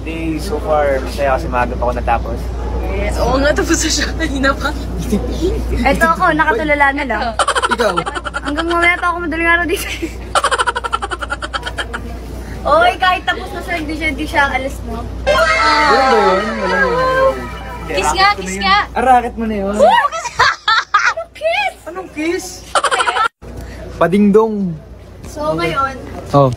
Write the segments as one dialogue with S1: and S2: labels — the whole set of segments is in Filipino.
S1: Di, so far, masaya kasi maaga pa ako natapos.
S2: Yes, oo nga, tapos na siya kanina pa.
S3: Ito ako, nakatulala na lang.
S4: Ikaw?
S3: Hanggang mamaya pa ako madaling araw dito. Oy, kahit tapos na siya, hindi siya alis, no?
S4: Ano ba yun? Wala yun.
S2: Kiss nga, kiss nga.
S4: Racket mo na yun.
S3: Anong kiss?
S4: Anong kiss? Padingdong.
S3: So, ngayon,
S4: Oh.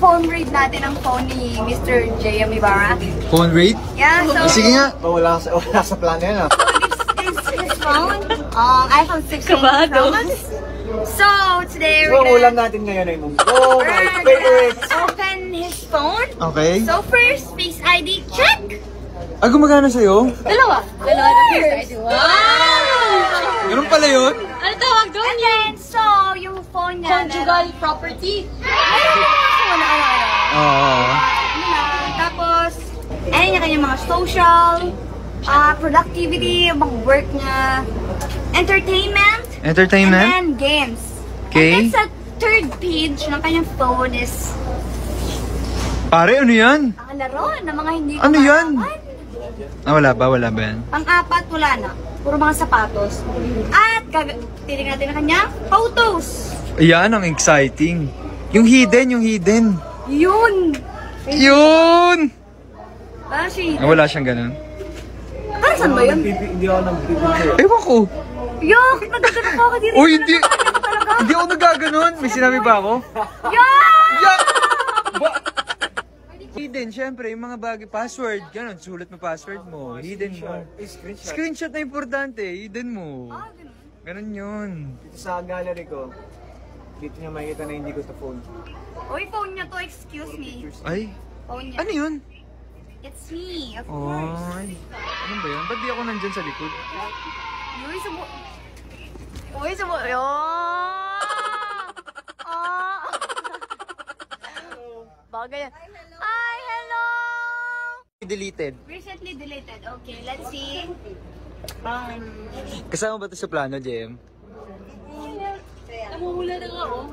S3: phone read natin ang phone ni Mr. J.M. Ibarra.
S4: Phone rate?
S3: Yeah, so...
S4: Sige nga.
S1: Wala sa plano yan, ah.
S3: This is his phone. iPhone 16
S2: Kabado.
S3: Pro Max. So, today
S1: So, ang
S3: we're
S1: ulam
S3: gonna...
S1: natin ngayon ay oh, my favorite!
S3: Open his phone.
S4: Okay.
S3: So first, Face ID check.
S4: Ah, gumagana sa'yo?
S3: Dalawa.
S2: Dalawa na face ID. Wow!
S4: Ganun pala yun?
S2: Ano tawag doon?
S3: And then, so, yung phone niya.
S2: Conjugal property.
S4: Oo.
S3: Tapos, ayun niya kanyang mga social, productivity, mga work niya, entertainment,
S4: Entertainment?
S3: and then games.
S4: Okay.
S3: And then sa third page ng kanyang phone is
S4: Pare, ano yan?
S3: ang laro ng mga hindi
S4: Ano yan?
S3: kumakawan.
S4: Ah, wala ba? Wala ba yan?
S3: Pang-apat, wala na. Puro mga sapatos. At, titignan natin ang kanyang photos.
S4: Ayan, ang exciting. Yung hidden, yung hidden.
S3: Yun!
S4: Yun!
S3: Bashi.
S4: Ah, wala siyang ganun.
S3: Para saan ba yun?
S1: Hindi ako nag-picture.
S4: Ewan ko.
S3: Yok! Nagkakaroon ko ako dito.
S4: Uy, hindi.
S3: Talaga?
S4: Hindi ako nagaganon. May sinabi ba ako?
S3: Yok!
S4: Yeah! Hidden, syempre, yung mga bagay, password, ganun, sulat mo password mo, hidden mo. Screenshot na importante, hidden mo. Ganun yun.
S1: Dito sa gallery ko, dito niya makikita na hindi ko sa phone.
S3: Uy, phone niya to, excuse me.
S4: Ay,
S3: Phone niya.
S4: ano yun?
S3: It's me, of course.
S4: Ay, ano ba yun? Ba't di ako nandyan sa likod?
S3: Uy, subo... Uy, subo... Bagay yan. Hi, hello!
S4: Deleted.
S3: Recently deleted. Okay, let's see.
S4: Kasama ba ito sa plano, JM?
S2: Namumula na nga, oh.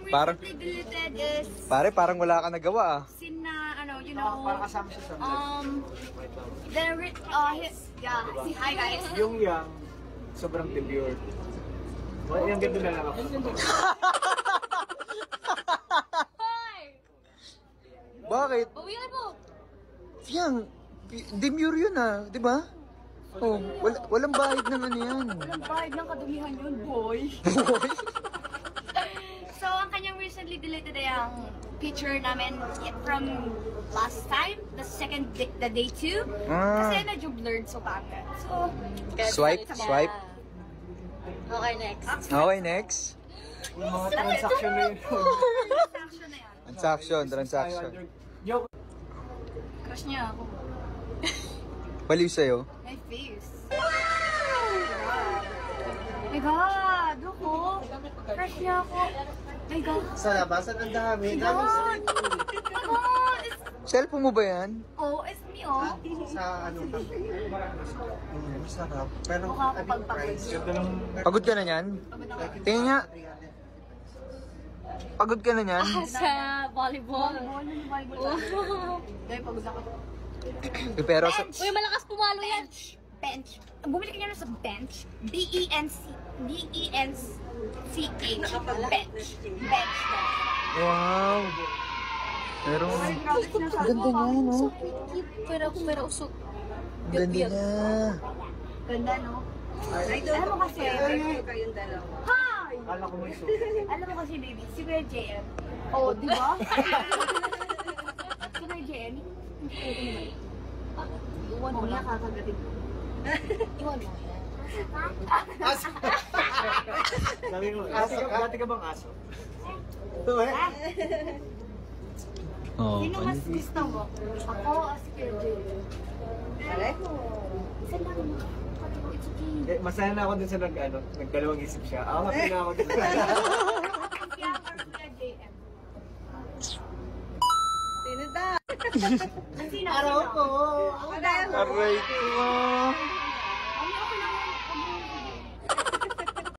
S4: Parang,
S3: Recently deleted is...
S4: parang wala ka nagawa ah.
S3: Sin na, ano, you know...
S1: Para kasama siya sa
S3: yeah, hi guys.
S1: Yung sobrang demure. Well, yung ganda na lang ako.
S4: Bakit?
S2: Bawian mo.
S4: Yang, demure yun ah, di ba? Oh, walang bahid ng ano yan.
S3: Walang bahid ng kadumihan yun, boy. So, ang kanyang recently deleted ay ang picture namin from last time, the day 2.
S4: Ah.
S3: Kasi medyo blurred, so bakit? So,
S4: Swipe.
S2: Okay, next.
S4: Okay, next.
S1: Yung mga transaction na yun.
S3: transaction na yan.
S4: Transaction.
S1: Joke.
S3: Crush niya ako.
S4: Baliw sa'yo.
S3: My face. My God! Ako! Crush niya ako. My God!
S1: Sa labasan ang dami.
S3: My God! My God!
S4: Cellphone mo ba yan?
S3: Oh, it's me, oh.
S1: Sa ano pa? Masarap. Pero
S3: Mukha ako pagpapos.
S4: Pagod ka na yan? Tingnan nga. Pagod ka na yan?
S2: Sa volleyball.
S3: Dahil pagod ako.
S4: Pero sa...
S2: Uy, malakas pumalo yan.
S3: Bench. Bumili ka niya sa bench. B-E-N-C. B-E-N-C-H. Bench. Bench.
S4: Wow! Pero... Ganda niya, no?
S2: Pero usok.
S4: Ganda niya.
S3: Ganda, no? Alam mo kasi, hi!
S1: Kala ko may suit.
S3: Alam mo kasi, baby, si Kuya JM. Oh, di ba? Si Kuya JM. Iwan mo lang, kakagatin mo. Iwan mo yan.
S1: Sabi mo, dati ka bang aso? Ito eh.
S4: Oh,
S3: Sino mas gusto mo? Ako o si Kuya JM? Isa lang. It's okay.
S1: Masaya na ako dun sa nagdalawang isip siya. Ako happy na ako dun.
S3: Sino?
S1: Araw ko.
S4: Aray ko.